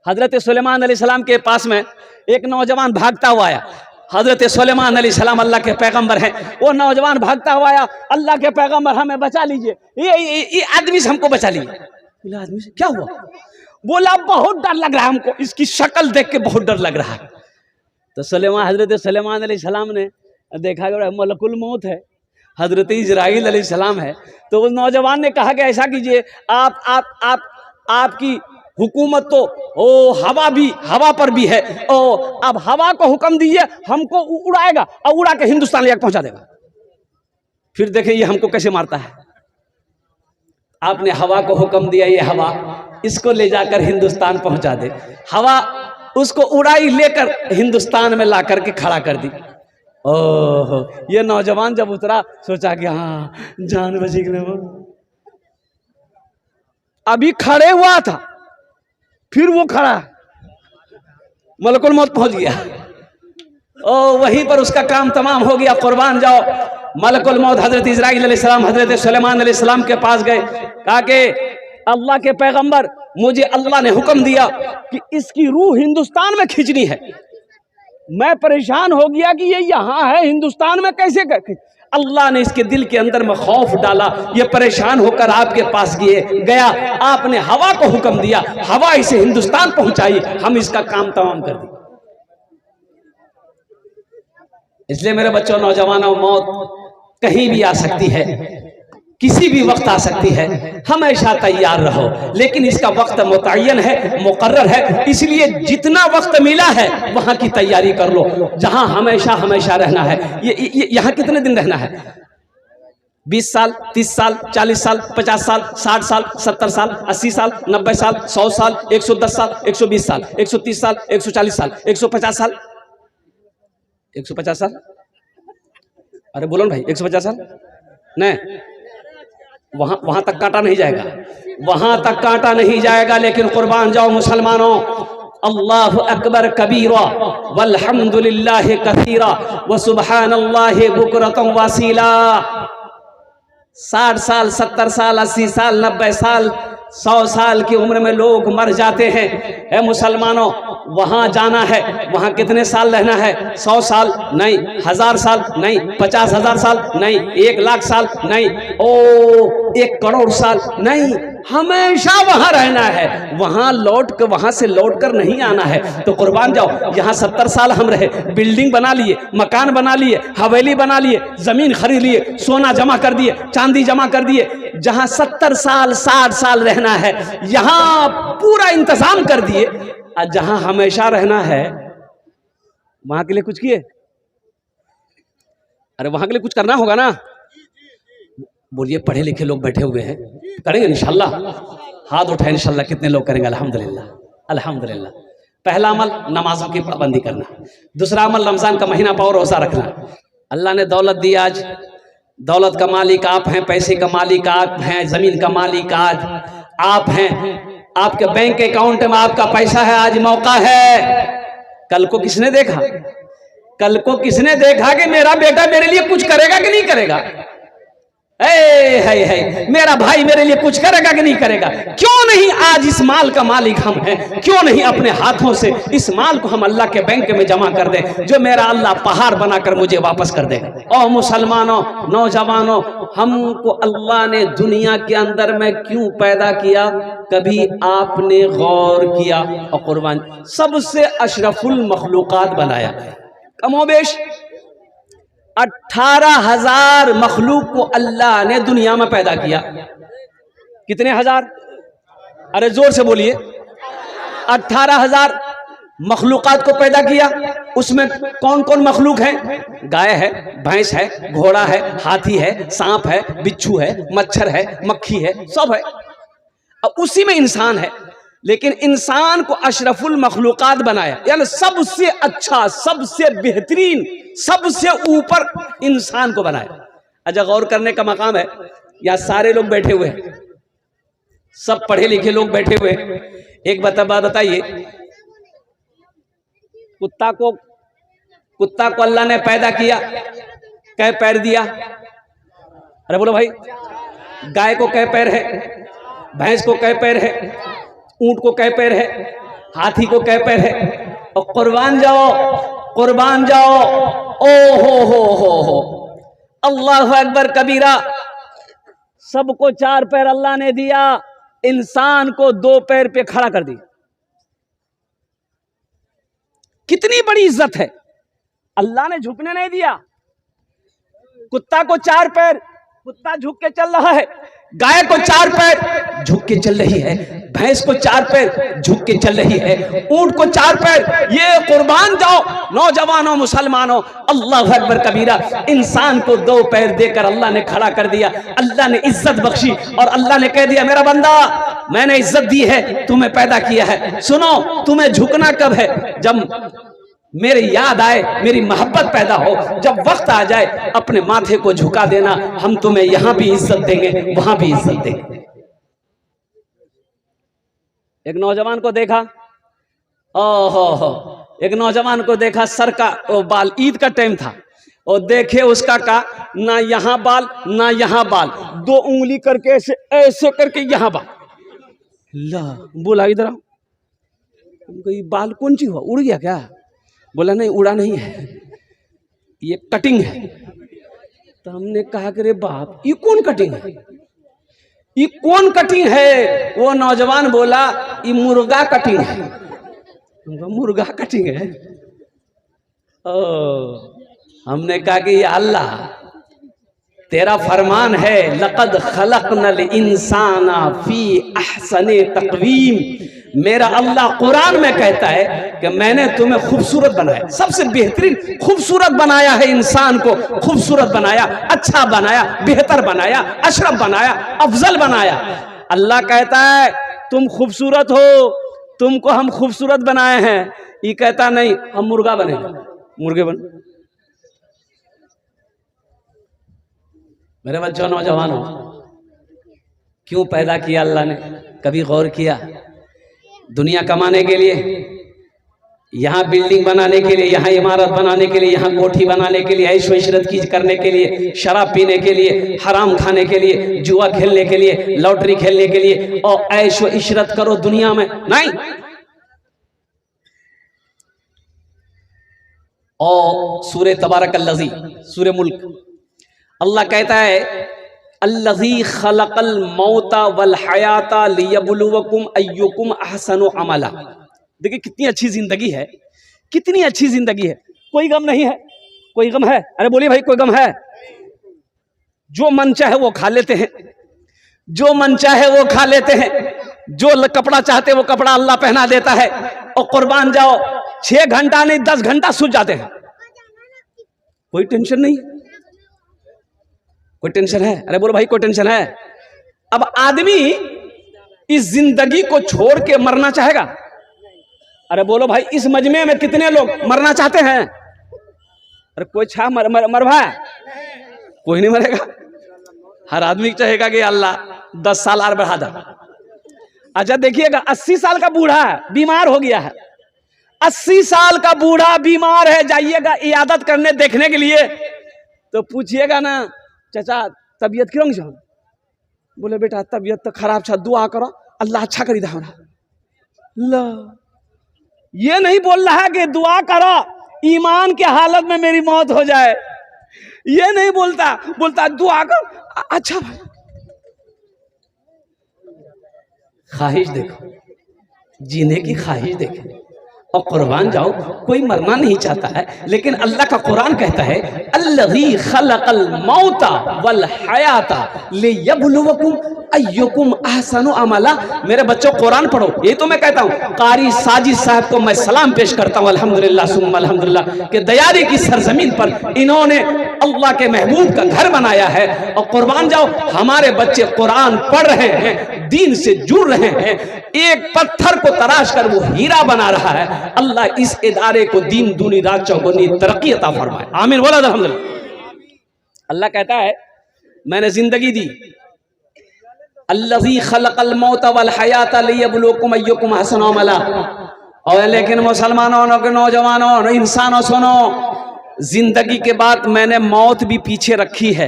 हजरत सुलेमान अलैहिस्सलाम के पास में एक नौजवान भागता हुआ आया। हजरत सुलेमान अलैहिस्सलाम अल्लाह के पैगंबर हैं। वो नौजवान भागता हुआ आया, अल्लाह के पैगंबर हमें बचा लीजिए, ये आदमी से हमको बचा लीजिए। बोला आदमी से क्या हुआ? बोला बहुत डर लग रहा है हमको, इसकी शक्ल देख के बहुत डर लग रहा है। तो हजरत सुलेमान अलैहिस्सलाम ने देखा कि मलकुल मौत है, हजरत इजराइल अलैहिस्सलाम है। तो उस नौजवान ने कहा कि ऐसा कीजिए, आपकी हुकूमत तो हवा पर भी है, और अब हवा को हुक्म दीजिए, हमको उड़ाएगा और उड़ा के हिंदुस्तान ले पहुंचा देगा। फिर देखें ये हमको कैसे मारता है। आपने हवा को हुक्म दिया, ये हवा इसको ले जाकर हिंदुस्तान पहुंचा दे। हवा उसको उड़ाई, लेकर हिंदुस्तान में ला करके खड़ा कर दी। ओह, ये नौजवान जब उतरा सोचा कि हाँ जान बची कि नहीं। अभी खड़े हुआ था, फिर वो खड़ा, मलकुल मौत पहुंच गया। ओ वहीं पर उसका काम तमाम हो गया। कुर्बान जाओ, मलकुल मौत हजरत इजराइल अलैहिस्सलाम हजरत सुलेमान अलैहिस्सलाम के पास गए, कहा कि अल्लाह के पैगंबर, मुझे अल्लाह ने हुक्म दिया कि इसकी रूह हिंदुस्तान में खींचनी है। मैं परेशान हो गया कि ये यहाँ है, हिंदुस्तान में कैसे कर? अल्लाह ने इसके दिल के अंदर में खौफ डाला, ये परेशान होकर आपके पास गया। आपने हवा को हुक्म दिया, हवा इसे हिंदुस्तान पहुंचाई, हम इसका काम तमाम कर दिया। इसलिए मेरे बच्चों, नौजवानों, मौत कहीं भी आ सकती है, किसी भी वक्त आ सकती है, हमेशा तैयार रहो। लेकिन इसका वक्त मुतय्यन है, मुकर्रर है, इसलिए जितना वक्त मिला है वहां की तैयारी कर लो। जहां हमेशा रहना है, ये यहाँ कितने दिन रहना है? 20 साल, 30 साल, 40 साल, 50 साल, 60 साल, 70 साल, 80 साल, 90 साल, 100 साल, 110 साल, 120 साल, 130 साल, 140 साल, 150 साल, 150 साल। अरे बोलो भाई, 150 साल नहीं, वहां तक काटा नहीं जाएगा, वहां तक काटा नहीं जाएगा। लेकिन कुर्बान जाओ मुसलमानों, अल्लाहु अकबर कबीरा वल्हम्दुलिल्लाहि कसीरा व सुब्हानल्लाहि बुकरतम वसीला। 60 साल, 70 साल, 80 साल, 90 साल, 100 साल की उम्र में लोग मर जाते हैं। ए मुसलमानों, वहां जाना है, वहां कितने साल रहना है? 100 साल नहीं, 1000 साल नहीं, 50,000 साल नहीं, 1,00,000 साल नहीं, ओ 1 करोड़ साल नहीं, हमेशा वहां रहना है। वहां से लौट कर नहीं आना है। तो कुर्बान जाओ, यहाँ 70 साल हम रहे, बिल्डिंग बना लिए, मकान बना लिए, हवेली बना लिए, जमीन खरीद लिए, सोना जमा कर दिए, चांदी जमा कर दिए। जहां 70 साल 60 साल रहना है, यहां पूरा इंतजाम कर दिए। और जहां हमेशा रहना है, वहां के लिए कुछ किए? अरे वहां के लिए कुछ करना होगा ना। बोलिए, पढ़े लिखे लोग बैठे हुए हैं, करेंगे इंशाल्लाह? हाथ उठाए इंशाल्लाह। कितने लोग करेंगे? अल्हम्दुलिल्लाह, अल्हम्दुलिल्लाह। पहला अमल नमाजों की पाबंदी करना। दूसरा अमल रमजान का महीना पाओ, रोजा रखना। अल्लाह ने दौलत दी, आज दौलत का मालिक आप हैं, पैसे का मालिक आप हैं, जमीन का मालिक आज आप हैं, आपके बैंक अकाउंट में आपका पैसा है, आज मौका है। कल को किसने देखा? कल को किसने देखा कि मेरा बेटा मेरे लिए कुछ करेगा कि नहीं करेगा? मेरा भाई मेरे लिए कुछ करेगा कि नहीं करेगा? क्यों नहीं आज इस माल का मालिक हम हैं? क्यों नहीं अपने हाथों से इस माल को हम अल्लाह के बैंक में जमा कर दें, जो मेरा अल्लाह पहाड़ बनाकर मुझे वापस कर दे। और मुसलमानों, नौजवानों, हमको अल्लाह ने दुनिया के अंदर में क्यों पैदा किया? कभी आपने गौर किया? और कुर्बान, सबसे अशरफुल मखलूकात बनाया, कमोबेश 18,000 मखलूक को अल्लाह ने दुनिया में पैदा किया। कितने हजार? अरे जोर से बोलिए। 18,000 मखलूकात को पैदा किया। उसमें कौन कौन मखलूक हैं? गाय है, भैंस है, घोड़ा है, हाथी है, सांप है, बिच्छू है, मच्छर है, मक्खी है, सब है। अब उसी में इंसान है। लेकिन इंसान को अशरफुल मखलूकात बनाया, यानी सबसे अच्छा, सबसे बेहतरीन, सबसे ऊपर इंसान को बनाया। अच्छा, गौर करने का मकाम है। यहाँ सारे लोग बैठे हुए हैं, सब पढ़े लिखे लोग बैठे हुए हैं। एक बात बताइए, कुत्ता को अल्लाह ने पैदा किया, कै पैर दिया? अरे बोलो भाई। गाय को कै पैर है? भैंस को कै पैर है? ऊंट को कै पैर है? हाथी को कै पैर है? और कुर्बान जाओ, कुर्बान जाओ। ओ हो, अल्लाह अकबर कबीरा। सबको 4 पैर अल्लाह ने दिया, इंसान को 2 पैर पे खड़ा कर दिया। कितनी बड़ी इज्जत है। अल्लाह ने झुकने नहीं दिया। कुत्ता को 4 पैर, कुत्ता झुक के चल रहा है। गाय को 4 पैर, झुक के चल रही है। भैंस को 4 पैर, झुक के चल रही है। ऊंट को 4 पैर। ये कुर्बान जाओ नौजवानों, मुसलमानों, अल्लाह अकबर कबीरा। इंसान को 2 पैर देकर अल्लाह ने खड़ा कर दिया। अल्लाह ने इज्जत बख्शी और अल्लाह ने कह दिया, मेरा बंदा, मैंने इज्जत दी है, तुम्हें पैदा किया है। सुनो, तुम्हें झुकना कब है? जब मेरी याद आए, मेरी मोहब्बत पैदा हो, जब वक्त आ जाए अपने माथे को झुका देना। हम तुम्हें यहां भी इज्जत देंगे, वहां भी इज्जत देंगे। एक नौजवान को देखा, ओहो, एक नौजवान को देखा, सर का बाल, ईद का टाइम था, और देखे उसका का ना यहां बाल ना यहां बाल, 2 उंगली करके ऐसे ऐसे करके यहां बाल। ला, बोला इधर आओ। ये बाल कौन सी हुआ, उड़ गया क्या? बोला नहीं, उड़ा नहीं है, ये कटिंग है। तो हमने कहा कि रे बाप, ये कौन कटिंग है, ये कौन कटिंग है? वो नौजवान बोला, ये मुर्गा कटिंग है। मुर्गा कटिंग है? हमने कहा कि या अल्लाह, तेरा फरमान है, लक़द खलक़नल इंसाना फी अहसने तक़वीम। मेरा अल्लाह कुरान में कहता है कि मैंने तुम्हें खूबसूरत बनाया, सबसे बेहतरीन खूबसूरत बनाया है। इंसान को खूबसूरत बनाया, अच्छा बनाया, बेहतर बनाया, अशरफ बनाया, अफजल बनाया। अल्लाह कहता है तुम खूबसूरत हो, तुमको हम खूबसूरत बनाए हैं। ये कहता नहीं, हम मुर्गा बनेंगे, मुर्गे बन। मेरे बच्चों, नौजवानों, क्यों पैदा किया अल्लाह ने? कभी गौर किया? दुनिया कमाने के लिए, यहाँ बिल्डिंग बनाने के लिए, यहाँ इमारत बनाने के लिए, यहाँ कोठी बनाने के लिए, ऐशो इशरत की करने के लिए, शराब पीने के लिए, हराम खाने के लिए, जुआ खेलने के लिए, लॉटरी खेलने के लिए, और ऐशो इशरत करो दुनिया में? नहीं। और सूरे तबारकल्लज़ी, सूरे मुल्क, अल्लाह कहता है, अल्लज़ी खलक़ल मौता वल हयाता लियब्लुवकुम अय्युकुम अहसनु अमला। देखिए कितनी अच्छी जिंदगी है, कितनी अच्छी जिंदगी है। कोई गम नहीं है, कोई गम है? अरे बोलिए भाई, कोई गम है? जो मन चाहे वो खा लेते हैं, जो मन चाहे वो खा लेते हैं, जो कपड़ा चाहते वो कपड़ा अल्लाह पहना देता है। और कुर्बान जाओ, 6 घंटा नहीं 10 घंटा सो जाते हैं, कोई टेंशन नहीं। कोई टेंशन है? अरे बोलो भाई, कोई टेंशन है? अब आदमी इस जिंदगी को छोड़ के मरना चाहेगा? अरे बोलो भाई, इस मजमे में कितने लोग मरना चाहते हैं? अरे कोई छा मर भाई, कोई नहीं मरेगा। हर आदमी चाहेगा कि अल्लाह 10 साल और बढ़ा दे। अच्छा देखिएगा, 80 साल का बूढ़ा है, बीमार हो गया है। 80 साल का बूढ़ा बीमार है, जाइएगा इयादत करने, देखने के लिए, तो पूछिएगा ना, चाचा तबीयत क्यों छो? बोले बेटा तबीयत तो खराब छा, दुआ करो अल्लाह अच्छा करी दा हमरा। ला, ये नहीं बोल रहा है कि दुआ करो ईमान के हालत में मेरी मौत हो जाए, ये नहीं बोलता, बोलता दुआ करो अच्छा भाई। ख्वाहिश देखो, जीने की ख्वाहिश देखो, और कुर्बान जाओ। कोई मरना नहीं चाहता है, लेकिन अल्लाह का कुरान कहता है, अल्लज़ी खलक़ल मौता वल हयाता लियब्लुवकुम अय्युकुम अहसनु अमला। मेरे बच्चों कुरान पढ़ो, ये तो मैं कहता हूँ। कारी साजिद साहब को मैं सलाम पेश करता हूँ, अल्हम्दुलिल्लाह सुम्मा अल्हम्दुलिल्लाह, कि दयारी की सरजमीन पर इन्होंने अल्लाह के महबूब का घर बनाया है। और कुर्बान जाओ, हमारे बच्चे कुरान पढ़ रहे हैं, दीन से जुड़ रहे हैं, एक पत्थर को तराश कर वो हीरा बना रहा है। अल्लाह इस इदारे को दीन दूनी रात चौगुनी तरक्की अता फरमाए, आमीन बोला अल्हम्दुलिल्लाह। अल्लाह कहता है, मैंने जिंदगी दी, अल्लज़ी खलक़ल मौता वल हयाता लियब्लुवकुम अय्युकुम अहसनु अमला। और लेकिन मुसलमानों के नौजवानों, इंसानों, सुनो, जिंदगी के बाद मैंने मौत भी पीछे रखी है,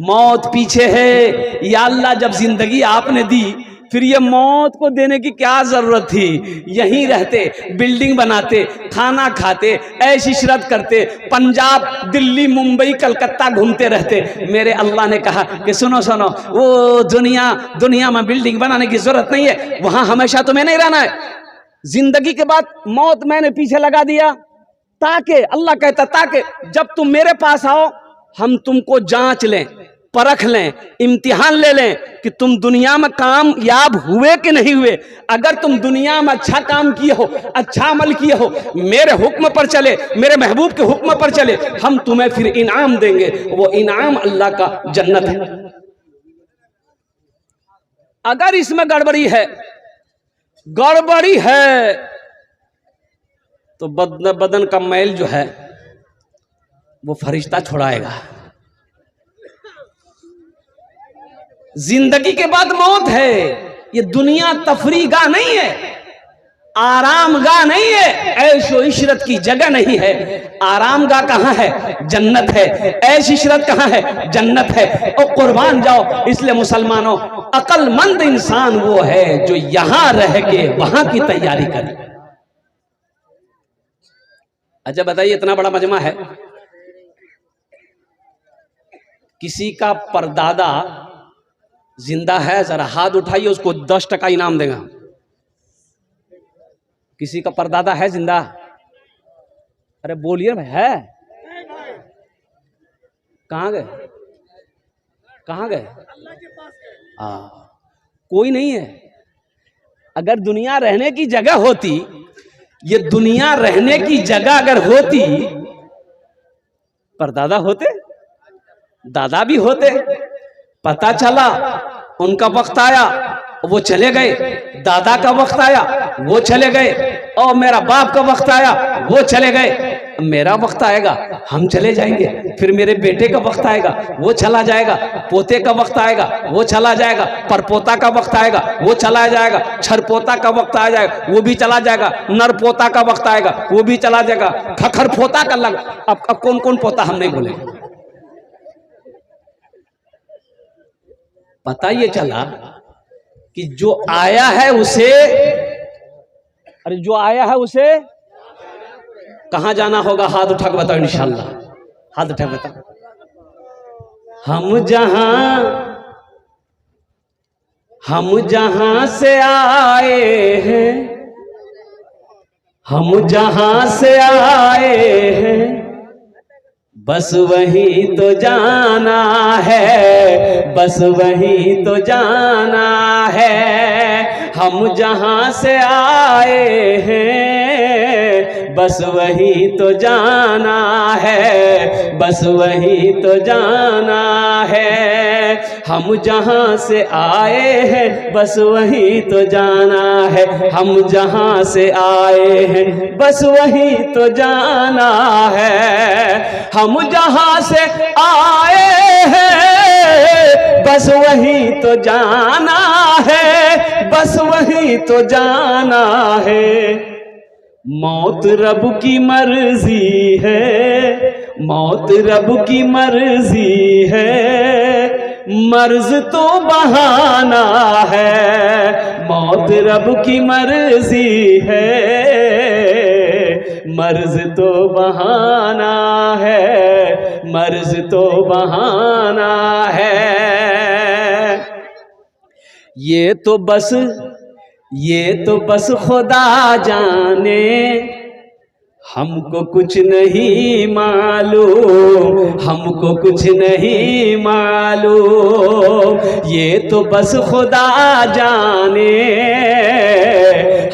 मौत पीछे है। या अल्लाह, जब जिंदगी आपने दी फिर ये मौत को देने की क्या जरूरत थी? यहीं रहते, बिल्डिंग बनाते, खाना खाते, ऐश इशरत करते, पंजाब, दिल्ली, मुंबई, कलकत्ता घूमते रहते। मेरे अल्लाह ने कहा कि सुनो सुनो, वो दुनिया में बिल्डिंग बनाने की जरूरत नहीं है, वहां हमेशा तुम्हें नहीं रहना है। जिंदगी के बाद मौत मैंने पीछे लगा दिया, ताकि अल्लाह कहता ताकि जब तुम मेरे पास आओ हम तुमको जांच लें, परख लें, इम्तिहान ले लें कि तुम दुनिया में कामयाब हुए कि नहीं हुए। अगर तुम दुनिया में अच्छा काम किए हो, अच्छा अमल किए हो, मेरे हुक्म पर चले, मेरे महबूब के हुक्म पर चले, हम तुम्हें फिर इनाम देंगे। वो इनाम अल्लाह का जन्नत है। अगर इसमें गड़बड़ी है तो बदन का मैल जो है वो फरिश्ता छुड़ाएगा। जिंदगी के बाद मौत है। ये दुनिया तफरी गाह नहीं है, आराम गाह नहीं है, ऐशो इशरत की जगह नहीं है। आराम गाह कहां है? जन्नत है। ऐश इशरत कहां है? जन्नत है। और कुर्बान जाओ। इसलिए मुसलमानों, अक्लमंद इंसान वो है जो यहां रह के वहां की तैयारी करे। अच्छा बताइए, इतना बड़ा मजमा है, किसी का परदादा जिंदा है? जरा हाथ उठाइए, उसको 10% इनाम देगा। किसी का परदादा है जिंदा? अरे बोलिए भाई, है? कहां गए? कोई नहीं है। अगर दुनिया रहने की जगह होती, ये दुनिया रहने की जगह अगर होती, परदादा होते, दादा भी होते। पता चला उनका वक्त आया, वो चले गए। दादा का वक्त आया, वो चले गए। और मेरा बाप का वक्त आया, वो चले गए। मेरा वक्त आएगा, हम चले जाएंगे। फिर मेरे बेटे का वक्त आएगा, वो चला जाएगा। पोते का वक्त आएगा, वो चला जाएगा। परपोता का वक्त आएगा, वो चला जाएगा। छरपोता का वक्त आ जाएगा, वो भी चला जाएगा। नरपोता का वक्त आएगा, वो भी चला जाएगा। खखर पोता का लग, अब कौन कौन पोता हम नहीं बोले। पता ये चला कि जो आया है उसे कहां जाना होगा? हाथ उठा के बताओ इंशाल्लाह। हाथ उठा के बताओ। हम जहां से आए हैं, बस वही तो जाना है, बस वही तो जाना है। हम जहां से आए हैं, बस वही तो जाना है, बस वही तो जाना है। हम जहां से आए हैं, बस वही तो जाना है। हम जहां से आए हैं, बस वही तो जाना है। हम जहां से आए हैं, बस वही तो जाना है, बस वही तो जाना है। मौत रब की मर्जी है, मौत रब की मर्जी है, मर्ज तो बहाना है। मौत रब की मर्जी है, मर्ज तो बहाना है, मर्ज तो बहाना है। ये तो बस खुदा जाने, हमको कुछ नहीं मालूम, हमको कुछ नहीं मालूम। ये तो बस खुदा जाने,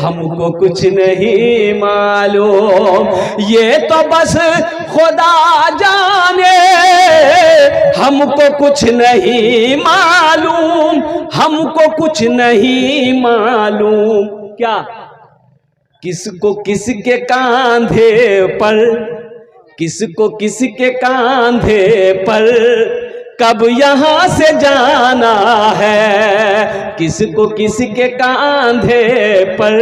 हमको कुछ नहीं मालूम। ये तो बस खुदा जाने, हमको कुछ नहीं मालूम, हमको कुछ नहीं मालूम। क्या? किसको किसके कांधे पर, किसको किसके कांधे पर कब यहाँ से जाना है। किसको किसके कांधे पर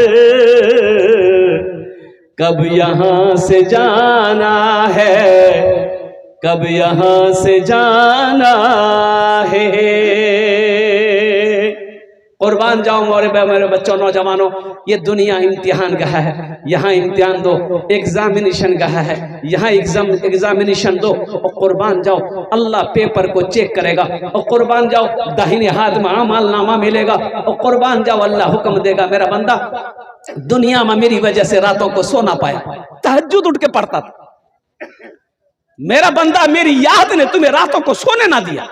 कब यहाँ से जाना है, कब यहाँ से जाना है। कुर्बान जाओ मेरे बच्चों नौजवानों, ये दुनिया इम्तिहान गाह है, यहाँ इम्तिहान दो, एग्जामिनेशन गाह है, यहाँ एग्जामिनेशन दो और कुर्बान जाओ, अल्लाह पेपर को चेक करेगा। और कुर्बान जाओ, दाहिने हाथ में अमाल नामा मिलेगा। और कुर्बान जाओ, अल्लाह हुक्म देगा, मेरा बंदा दुनिया में मेरी वजह से रातों को सो ना पाया, तहज्जुद उठ के पढ़ता था, मेरा बंदा मेरी याद ने तुम्हें रातों को सोने ना दिया।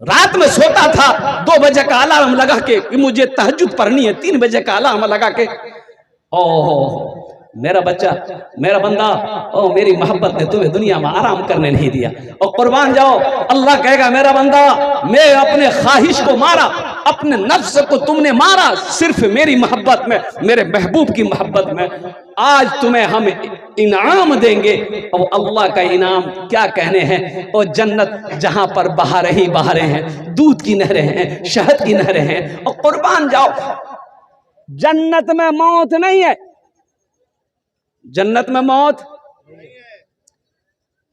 रात में सोता था, 2 बजे का अलार्म लगा के कि मुझे तहज्जुद पढ़नी है, 3 बजे का अलार्म लगा के, ओह मेरा बच्चा, मेरा बंदा, ओ मेरी मोहब्बत ने तुम्हें दुनिया में आराम करने नहीं दिया। और कुर्बान जाओ, अल्लाह कहेगा, मेरा बंदा मैं अपने ख्वाहिश को मारा, अपने नफ्स को तुमने मारा सिर्फ मेरी मोहब्बत में, मेरे महबूब की मोहब्बत में, आज तुम्हें हम इनाम देंगे। और अल्लाह का इनाम क्या कहने हैं, और जन्नत जहां पर बहारें ही बहारें हैं, दूध की नहरें हैं, शहद की नहरें हैं। और कुर्बान जाओ, जन्नत में मौत नहीं है, जन्नत में मौत।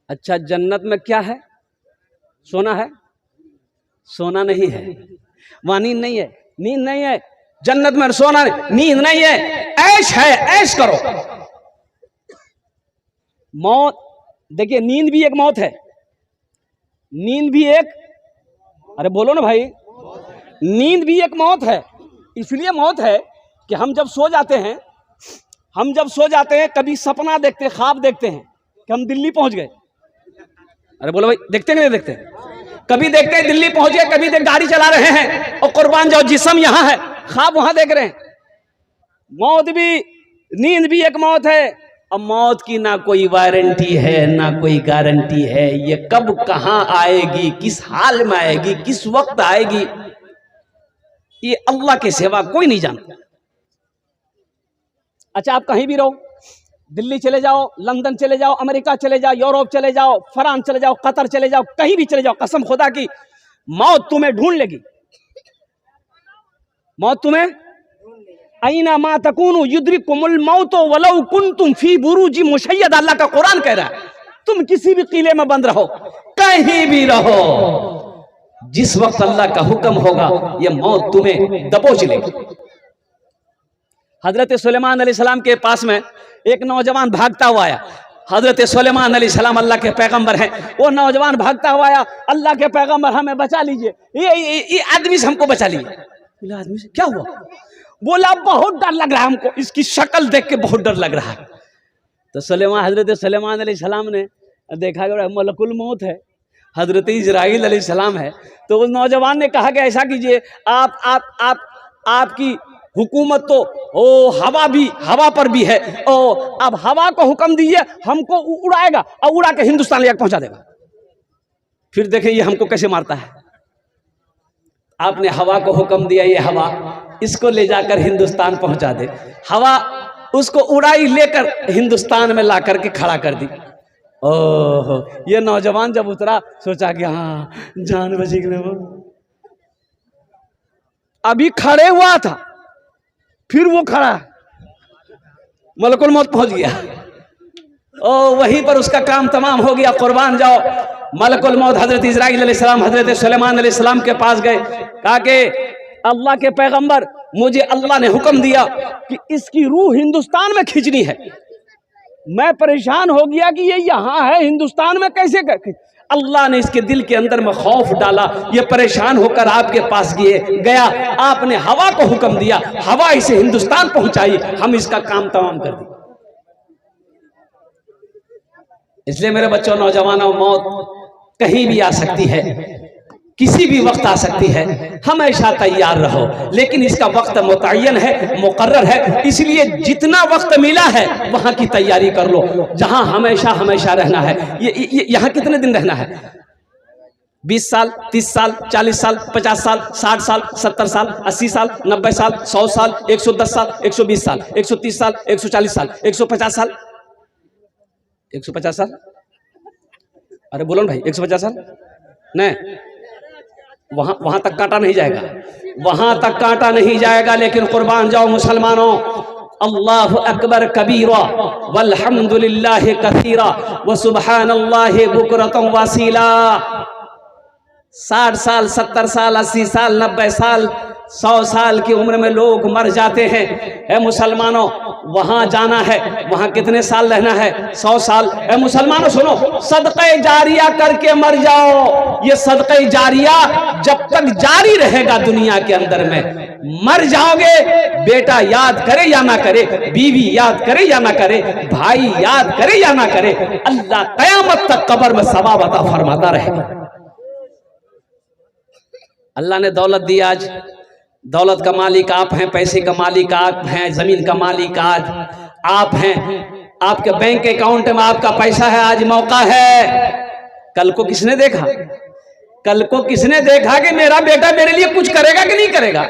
अच्छा, जन्नत में क्या है? सोना है? सोना नहीं है, वहां नींद नहीं है, नींद नहीं है जन्नत में, सोना नींद नहीं है, ऐश है, ऐश करो। मौत, देखिए नींद भी एक मौत है, नींद भी एक, अरे बोलो ना भाई, नींद भी एक मौत है। इसलिए मौत है कि हम जब सो जाते हैं, कभी सपना देखते हैं, ख्वाब देखते हैं कि हम दिल्ली पहुंच गए। अरे बोलो भाई, देखते नहीं देखते? कभी देखते हैं दिल्ली पहुंच गए, कभी देख गाड़ी चला रहे हैं और कुर्बान जाओ जिस्म यहां है, ख्वाब वहां देख रहे हैं। मौत भी, नींद भी एक मौत है। अब मौत की ना कोई वारंटी है, ना कोई गारंटी है, ये कब कहां आएगी, किस हाल में आएगी, किस वक्त आएगी, ये अल्लाह के सिवा कोई नहीं जानता। अच्छा, आप कहीं भी रहो, दिल्ली चले जाओ, लंदन चले जाओ, अमेरिका चले जाओ, यूरोप चले जाओ, फ्रांस चले जाओ, कतर चले जाओ, कहीं भी चले जाओ, कसम खुदा की मौत तुम्हें ढूंढ लेगी। मौत तुम्हें, ऐना मा तकूनु युद्रिकुमुल मौतो वलौ कुंतुम फी बुरूजी मुशय्यदा, अल्लाह का कुरान कह रहा है, तुम किसी भी किले में बंद रहो, कहीं भी रहो, जिस वक्त अल्लाह का हुक्म होगा ये मौत तुम्हें दबोच लेगी। हजरत सुलेमान अलैहिस्सलाम के पास में एक नौजवान भागता हुआ आया। हजरत सुलेमान अलैहिस्सलाम अल्लाह के पैगंबर हैं, वो नौजवान भागता हुआ आया, अल्लाह के पैगंबर हमें बचा लीजिए, ये आदमी से हमको बचा लीजिए। आदमी से क्या हुआ? बोला बहुत डर लग रहा है हमको, इसकी शक्ल देख के बहुत डर लग रहा है। तो हजरत सुलेमान अलैहिस्सलाम ने देखा कि मलकुल मौत है, हजरत इजराइल अलैहिस्सलाम है। तो उस नौजवान ने कहा कि ऐसा कीजिए, आपकी हुकूमत तो हवा पर भी है, और अब हवा को हुक्म दीजिए, हमको उड़ाएगा और उड़ा के हिंदुस्तान ले पहुंचा देगा। फिर देखें ये हमको कैसे मारता है। आपने हवा को हुक्म दिया, ये हवा इसको ले जाकर हिंदुस्तान पहुंचा दे। हवा उसको उड़ाई, लेकर हिंदुस्तान में ला करके खड़ा कर दी। ओह, ये नौजवान जब उतरा सोचा कि हाँ जान बची गई। वो अभी खड़े हुआ था, फिर वो खड़ा, मलकुल मौत पहुंच गया। ओ वहीं पर उसका काम तमाम हो गया। कुर्बान जाओ, मलकुल मौत हजरत इजराइल अलैहिस्सलाम हजरत सुलेमान अलैहिस्सलाम के पास गए, कहा कि अल्लाह के पैगंबर, मुझे अल्लाह ने हुक्म दिया कि इसकी रूह हिंदुस्तान में खींचनी है। मैं परेशान हो गया कि ये यहाँ है, हिंदुस्तान में कैसे अल्लाह ने इसके दिल के अंदर में खौफ डाला, ये परेशान होकर आपके पास गया, आपने हवा को हुक्म दिया, हवा इसे हिंदुस्तान पहुंचाई, हम इसका काम तमाम कर दिया। इसलिए मेरे बच्चों नौजवानों, मौत कहीं भी आ सकती है, किसी भी वक्त आ सकती है, हमेशा तैयार रहो। लेकिन इसका वक्त मुतय्यन है, मुकर्रर है, इसलिए जितना वक्त मिला है वहां की तैयारी कर लो। जहां हमेशा हमेशा रहना है, ये यहाँ कितने दिन रहना है? 20 साल, 30 साल, 40 साल, 50 साल, 60 साल, 70 साल, 80 साल, 90 साल, 100 साल, 110 साल, 120 साल, 130 साल, 140 साल, 150 साल, 150 साल, अरे बोलो ना भाई, 150 साल नहीं, वहां तक काटा नहीं जाएगा, वहां तक काटा नहीं जाएगा। लेकिन कुर्बान जाओ मुसलमानों, अल्लाहु अकबर कबीरा वल्हम्दुलिल्लाहि कसीरा व सुब्हानल्लाहि बुकरतन वसीला। 60 साल, 70 साल, 80 साल, 90 साल, 100 साल की उम्र में लोग मर जाते हैं। ए मुसलमानों, वहां जाना है, वहां कितने साल रहना है? 100 साल। ए मुसलमानों सुनो, सदक़े जारिया करके मर जाओ। ये सदक़े जारिया जब तक जारी रहेगा दुनिया के अंदर में, मर जाओगे, बेटा याद करे या ना करे, बीवी याद करे या ना करे, भाई याद करे या ना करे, अल्लाह क़यामत तक कब्र में सवाब अता फरमाता रहेगा। अल्लाह ने दौलत दी, आज दौलत का मालिक आप हैं, पैसे का मालिक आप हैं, जमीन का मालिक आज आप हैं, आपके बैंक अकाउंट में आपका पैसा है, आज मौका है। कल को किसने देखा, कल को किसने देखा कि मेरा बेटा मेरे लिए कुछ करेगा कि नहीं करेगा?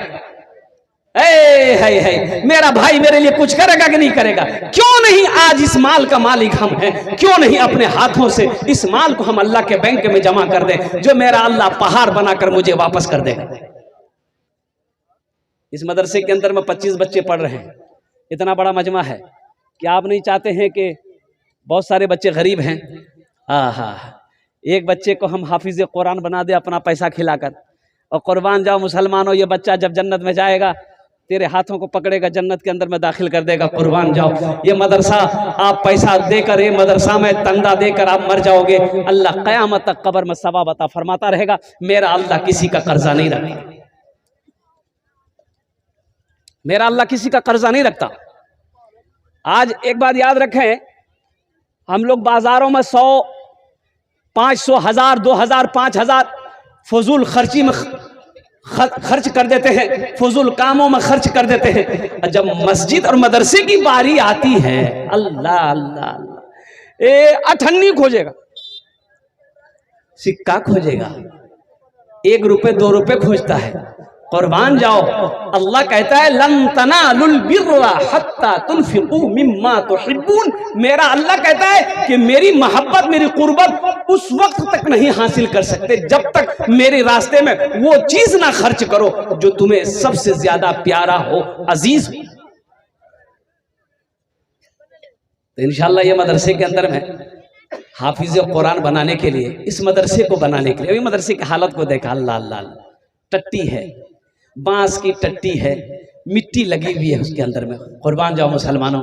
है मेरा भाई मेरे लिए कुछ करेगा कि नहीं करेगा? क्यों नहीं आज इस माल का मालिक हम हैं? क्यों नहीं अपने हाथों से इस माल को हम अल्लाह के बैंक में जमा कर दें, जो मेरा अल्लाह पहाड़ बनाकर मुझे वापस कर देगा। इस मदरसे के अंदर में 25 बच्चे पढ़ रहे हैं, इतना बड़ा मजमा है कि आप नहीं चाहते हैं कि बहुत सारे बच्चे गरीब हैं, एक बच्चे को हम हाफिज कुरान बना दे अपना पैसा खिलाकर, और कुर्बान जाओ मुसलमानों, ये बच्चा जब जन्नत में जाएगा तेरे हाथों को पकड़ेगा, जन्नत के अंदर में दाखिल कर देगा। कुर्बान जाओ, ये मदरसा आप पैसा देकर, ये मदरसा में तंदा देकर आप मर जाओगे, अल्लाह क़यामत तक कब्र में सवाब अता फरमाता रहेगा। मेरा अल्लाह किसी का कर्जा नहीं रखता, मेरा अल्लाह किसी का कर्जा नहीं रखता। आज एक बात याद रखें, हम लोग बाजारों में 100, 500, 1000, 2000, 5000 फजूल खर्ची में खर्च कर देते हैं, फजूल कामों में खर्च कर देते हैं। जब मस्जिद और मदरसे की बारी आती है, अल्लाह अल्लाह अल्लाह, अठन्नी खोजेगा, सिक्का खोजेगा, 1 रुपए 2 रुपए खोजता है। कुर्बान जाओ, अल्लाह कहता है लन तनालुल बिर्रा हत्ता तुनफिकू मिम्मा तुहिब्बून। मेरा अल्लाह कहता है कि मेरी मोहब्बत, मेरी कुर्बत उस वक्त तक नहीं हासिल कर सकते जब तक मेरे रास्ते में वो चीज ना खर्च करो जो तुम्हें सबसे ज्यादा प्यारा हो, अजीज हो। तो इंशाअल्लाह ये मदरसे के अंदर में हाफिज कुरान बनाने के लिए, इस मदरसे को बनाने के लिए, अभी मदरसे की हालत को देखा, अल्लाह अल्लाह, टट्टी है, बांस की टट्टी है, मिट्टी लगी हुई है उसके अंदर में। कुर्बान जाओ मुसलमानों,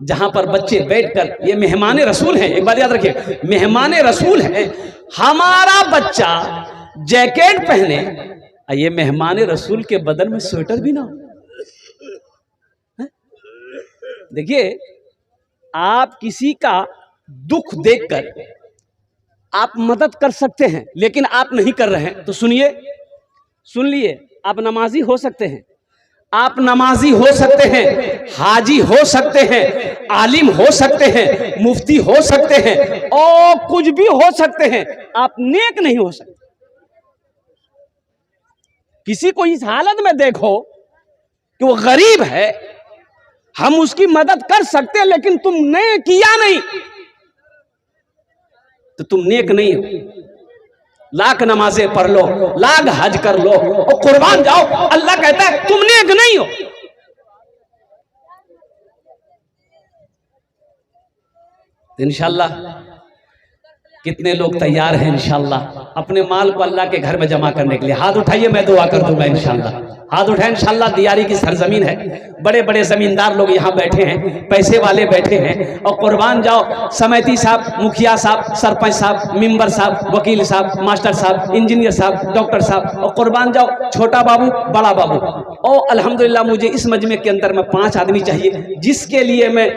जहां पर बच्चे बैठकर, ये मेहमान रसूल हैं, एक बात याद रखिए, मेहमान रसूल हैं। हमारा बच्चा जैकेट पहने, ये मेहमान रसूल के बदन में स्वेटर भी ना हो। देखिए, आप किसी का दुख देखकर आप मदद कर सकते हैं, लेकिन आप नहीं कर रहे हैं, तो सुनिए, सुन लिए, आप नमाजी हो सकते हैं, आप नमाजी हो सकते हैं, हाजी हो सकते हैं, आलिम हो सकते हैं, मुफ्ती हो सकते हैं, और कुछ भी हो सकते हैं, आप नेक नहीं हो सकते। किसी को इस हालत में देखो कि वो गरीब है, हम उसकी मदद कर सकते हैं, लेकिन तुमने किया नहीं तो तुम नेक नहीं हो। लाख नमाजें पढ़ लो, लाख हज कर लो, और कुर्बान जाओ, अल्लाह कहता है तुम नेक नहीं हो। इंशाअल्लाह कितने लोग तैयार हैं इंशाअल्लाह अपने माल को अल्लाह के घर में जमा करने के लिए? हाथ उठाइए, मैं दुआ कर दूंगा इंशाअल्लाह। हाथ उठाएं, इंशाअल्लाह दियारी की सरजमीन है, बड़े बड़े जमींदार लोग यहाँ बैठे हैं, पैसे वाले बैठे हैं, और कुर्बान जाओ, समिति साहब, मुखिया साहब, सरपंच साहब, मेंबर साहब, वकील साहब, मास्टर साहब, इंजीनियर साहब, डॉक्टर साहब, और कुर्बान जाओ, छोटा बाबू, बड़ा बाबू। और अल्हम्दुलिल्लाह मुझे इस मजमे के अंदर में 5 आदमी चाहिए, जिसके लिए मैं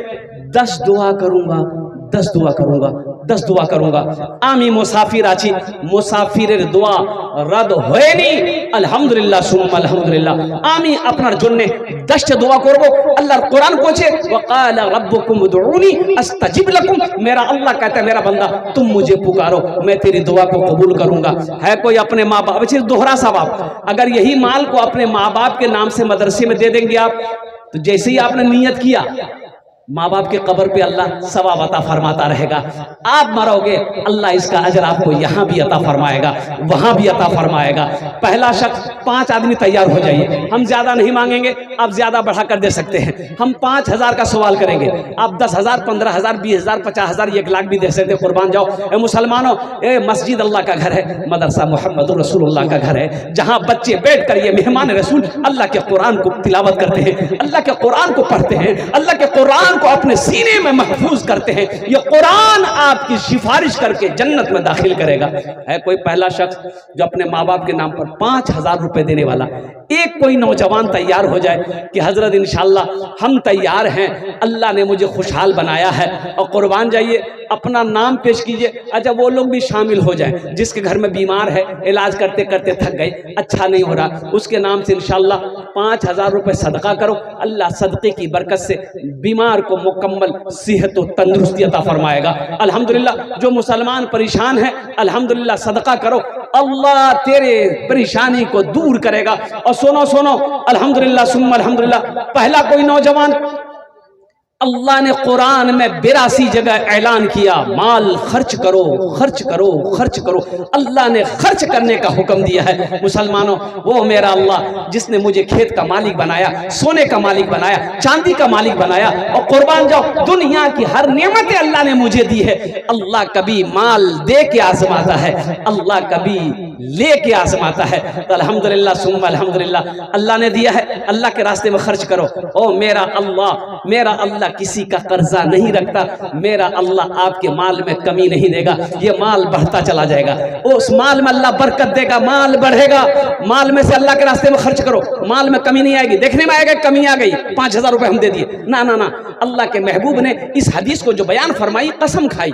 10 दुआ करूंगा, 10 दुआ करूंगा, 10 दुआ करूंगा। आमी मुसाफिर आची, मुसाफिरेर दुआ रद्द होयनी, अल्हम्दुलिल्लाह सुम्मा अल्हम्दुलिल्लाह। आमी अपनार जन्ने 10 दुआ करबो। अल्लाहर कुरान कोचे, वक़ाला रब्बुकुम उदऊनी अस्तजिब लकुम। मेरा अल्लाह कहता है, मेरा बंदा तुम मुझे पुकारो, मैं तेरी दुआ को कबूल करूंगा। है कोई अपने माँ बाप, सिर्फ दोहरा सवाब, अगर यही माल को अपने माँ बाप के नाम से मदरसे में दे देंगे आप, तो जैसे ही आपने नियत किया माँ बाप के कब्र पे अल्लाह सवाब अता फरमाता रहेगा। आप मरोगे अल्लाह इसका अजर आपको यहाँ भी अता फरमाएगा, वहाँ भी अता फरमाएगा। पहला शख्स 5 आदमी तैयार हो जाइए, हम ज़्यादा नहीं मांगेंगे, आप ज़्यादा बढ़ा कर दे सकते हैं। हम 5,000 का सवाल करेंगे, आप 10,000, 15,000, 20,000, 50,000, 1 लाख भी दे सकते हैं। कुर्बान जाओ। ए मुसलमानों, ए मस्जिद अल्लाह का घर है, मदरसा मोहम्मद रसूलुल्लाह का घर है, जहाँ बच्चे बैठ कर ये मेहमान रसूल अल्लाह के कुरान को तिलावत करते हैं, अल्लाह के कुरान को पढ़ते हैं, अल्लाह के कुरान को अपने सीने में महफूज करते हैं। ये कुरान आपकी सिफारिश करके जन्नत में दाखिल करेगा। है कोई पहला शख्स जो अपने माँ बाप के नाम पर 5,000 रुपए देने वाला? एक कोई नौजवान तैयार हो जाए कि हजरत इंशाअल्लाह हम तैयार हैं, अल्लाह ने मुझे खुशहाल बनाया है, और कुर्बान जाइए अपना नाम पेश कीजिए। अच्छा, वो लोग भी शामिल हो जाए जिसके घर में बीमार है, इलाज करते करते थक गए, अच्छा नहीं हो रहा, उसके नाम से इंशाअल्लाह 5,000 रुपए सदका करो। अल्लाह सदक़े की बरकत से बीमार को मुकम्मल सेहत और तंदुरुस्ती अता फरमाएगा। अल्हम्दुलिल्लाह, जो मुसलमान परेशान है अल्हम्दुलिल्लाह सदका करो, अल्लाह तेरे परेशानी को दूर करेगा। और सुनो सुनो, अल्हम्दुलिल्लाह सुम्मा अल्हम्दुलिल्लाह, पहला कोई नौजवान, अल्लाह ने कुरान में 82 जगह ऐलान किया, माल खर्च करो, खर्च करो, खर्च करो। अल्लाह ने खर्च करने का हुक्म दिया है। मुसलमानों, वो मेरा अल्लाह जिसने मुझे खेत का मालिक बनाया, सोने का मालिक बनाया, चांदी का मालिक बनाया, और कुर्बान जाओ दुनिया की हर नेमतें अल्लाह ने मुझे दी है। अल्लाह कभी माल दे के आजमाता है, अल्लाह कभी ले के आजमाता है। तो अल्हम्दुलिल्लाह सुम्मा अल्हम्दुलिल्लाह, अल्लाह ने दिया है, अल्लाह के रास्ते में खर्च करो। ओ मेरा अल्लाह किसी का कर्जा नहीं रखता, मेरा अल्लाह आपके माल में कमी नहीं देगा, ये माल बढ़ता चला जाएगा, उस माल में अल्लाह बरकत देगा, माल बढ़ेगा। माल में से अल्लाह के रास्ते में खर्च करो, माल में कमी नहीं आएगी। देखने में आएगा कमी आ गई, 5,000 रुपए हम दे दिए, ना ना ना। अल्लाह के महबूब ने इस हदीस को जो बयान फरमाई, कसम खाई,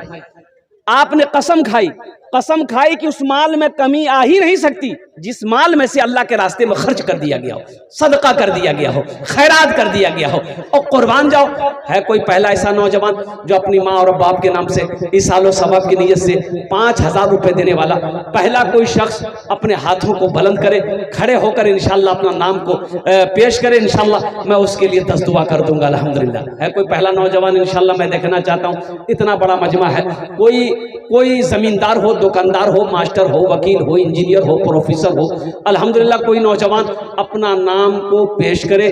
आपने कसम खाई, कसम खाई कि उस माल में कमी आ ही नहीं सकती जिस माल में से अल्लाह के रास्ते में खर्च कर दिया गया हो, सदका कर दिया गया हो, खैरात कर दिया गया हो। और कुर्बान जाओ, है कोई पहला ऐसा नौजवान जो अपनी माँ और बाप के नाम से इसालो सवाब की नीयत से 5,000 रुपए देने वाला? पहला कोई शख्स अपने हाथों को बुलंद करे, खड़े होकर इंशाअल्लाह अपना नाम को पेश करे, इंशाअल्लाह मैं उसके लिए 10 दुआ कर दूंगा। अल्हम्दुलिल्लाह, है कोई पहला नौजवान? इंशाअल्लाह मैं देखना चाहता हूँ, इतना बड़ा मजमा है। कोई जमींदार हो, दुकानदार हो, मास्टर हो, वकील हो, इंजीनियर हो, प्रोफेसर हो, अल्हम्दुलिल्लाह कोई नौजवान अपना नाम को पेश करे।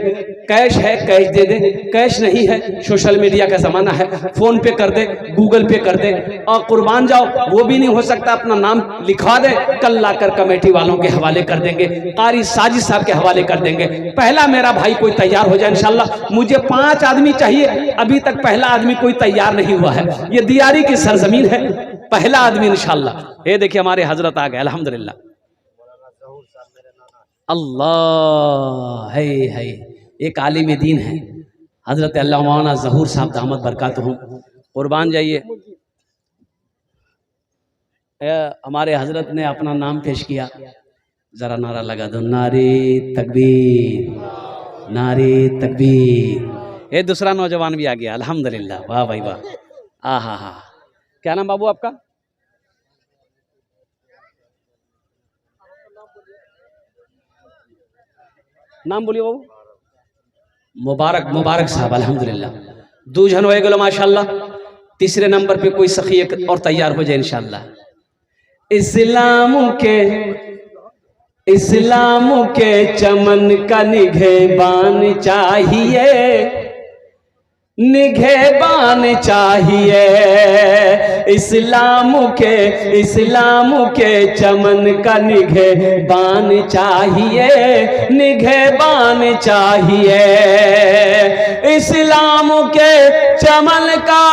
कैश है कैश दे दे, कैश नहीं है सोशल मीडिया का जमाना है, फोन पे कर दे, गूगल पे कर दे। और कुर्बान जाओ, वो भी नहीं हो सकता अपना नाम लिखवा दे, कल लाकर कमेटी वालों के हवाले कर देंगे, कारी साजिद साहब के हवाले कर देंगे। पहला मेरा भाई कोई तैयार हो जाए इंशाअल्लाह। मुझे 5 आदमी चाहिए, अभी तक पहला आदमी कोई तैयार नहीं हुआ है। ये दियारी की सरजमीन है, पहला आदमी इंशाअल्लाह। ये देखिए हमारे हजरत आ गए, अल्हम्दुलिल्लाह। अल्लाह है एक आलिम दीन है, हजरत अल्लाह मौलाना ज़हूर साहब दामत बरकातुहू। कुर्बान जाइए, हमारे हजरत ने अपना नाम पेश किया, जरा नारा लगा दो, नारे तकबीर, नारे तकबीर। ये दूसरा नौजवान भी आ गया, अल्हम्दुलिल्लाह, वाह भाई वाह, आ हा। क्या नाम बाबू आपका? नाम बोलिए बाबू। मुबारक साहब, अल्हम्दुलिल्लाह। 2 जन हो गए माशाल्लाह। तीसरे नंबर पे कोई सखी एक और तैयार हो जाए इंशाअल्लाह। इस्लाम के चमन का निगहबान चाहिए, निगहबान चाहिए। इस्लाम के चमन का निगहबान चाहिए, निगहबान चाहिए। इस्लाम के चमन का,